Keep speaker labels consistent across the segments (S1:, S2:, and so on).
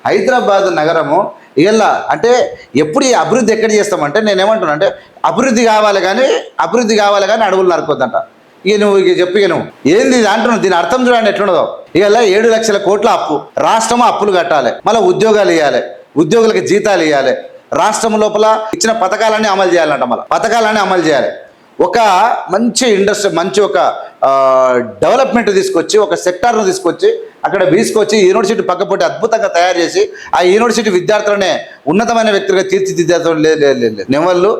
S1: హైదరాబాద్ నగరము ఇలా అంటే ఎప్పుడు ఈ అభివృద్ధి ఎక్కడ చేస్తామంటే నేనేమంటున్నా అంటే అభివృద్ధి కావాలి కానీ అడవులు నరకొద్దంట. ఇక నువ్వు చెప్పి నువ్వు ఏంది ఇది అంటున్నావు, దీని అర్థం చూడండి ఎట్లున్నదో. ఇక 7 లక్షల కోట్ల అప్పు, రాష్ట్రము అప్పులు కట్టాలి, మళ్ళీ ఉద్యోగాలు ఇవ్వాలి, ఉద్యోగులకు జీతాలు ఇవ్వాలి, రాష్ట్రం లోపల ఇచ్చిన పథకాలన్నీ అమలు చేయాలంట, మళ్ళీ పథకాలన్నీ అమలు చేయాలి. ఒక మంచి ఇండస్ట్రీ, మంచి ఒక డెవలప్మెంట్ తీసుకొచ్చి, ఒక సెక్టార్ను తీసుకొచ్చి అక్కడ తీసుకొచ్చి యూనివర్సిటీ పక్కపొట్టి అద్భుతంగా తయారు చేసి ఆ యూనివర్సిటీ విద్యార్థులనే ఉన్నతమైన వ్యక్తులుగా తీర్చిదిద్దాం. లేదు నెమళ్ళు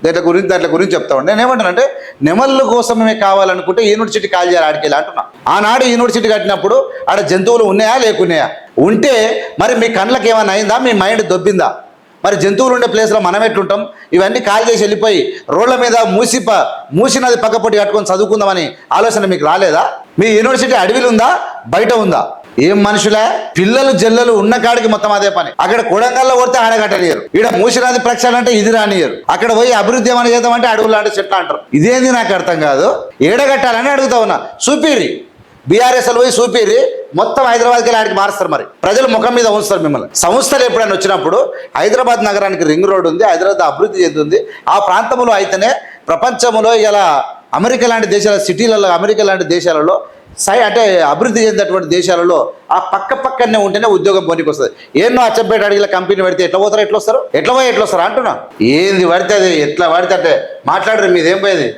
S1: దాంట్లో గురించి చెప్తా ఉండే. నేను ఏమంటానంటే నెమళ్ళు కోసమే కావాలనుకుంటే యూనివర్సిటీ కాల్ చేయాలి ఆడికెళ్ళి అంటున్నా. ఆనాడు యూనివర్సిటీ కట్టినప్పుడు ఆడ జంతువులు ఉన్నాయా లేకున్నాయా? ఉంటే మరి మీ కళ్ళకి ఏమైనా అయిందా? మీ మైండ్ దొబ్బిందా? మరి జంతువులు ఉండే ప్లేస్లో మనం ఎట్లుంటాం? ఇవన్నీ కాల్ చేసి వెళ్ళిపోయి రోడ్ల మీద మూసినది పక్కపొట్టి కట్టుకొని చదువుకుందామని ఆలోచన మీకు రాలేదా? మీ యూనివర్సిటీ అడవిలు ఉందా, బయట ఉందా? ఏం మనుషులే, పిల్లలు జల్లలు ఉన్న కాడికి మొత్తం అదే పని. అక్కడ కొడంగల్లో కొడితే ఆడగట్టనియరు, ఈడ మూసినది ప్రక్షాళన అంటే ఇది రానియరు, అక్కడ పోయి అభివృద్ధి ఏమైనా చేద్దామంటే అడవులు లాంటి చెట్లు అంటారు. ఇదేంది నాకు అర్థం కాదు. ఏడగట్టాలని అడుగుతా ఉన్నా. చూపిరి బీఆర్ఎస్ పోయి చూపిరి, మొత్తం హైదరాబాద్కి వెళ్ళి ఆడికి మారుస్తారు. మరి ప్రజలు ముఖం మీద ఉంచుతారు మిమ్మల్ని. సంస్థలు ఎప్పుడైనా వచ్చినప్పుడు హైదరాబాద్ నగరానికి రింగ్ రోడ్ ఉంది, హైదరాబాద్ అభివృద్ధి చెందుతుంది. ఆ ప్రాంతంలో అయితేనే ప్రపంచంలో ఇలా అమెరికా లాంటి దేశాల సిటీలలో, అమెరికా లాంటి దేశాలలో అంటే అభివృద్ధి చెందినటువంటి దేశాలలో ఆ పక్కనే ఉంటేనే ఉద్యోగం పోనీకి వస్తుంది. ఎన్నో అచ్చంపేట అడిగిన కంపెనీ పడితే ఎట్లా పోతారు, ఎట్లా వస్తారు అంటున్నా. ఏంది పడితే అది ఎట్లా పడితే అంటే మాట్లాడరు, మీదేం పోయేది.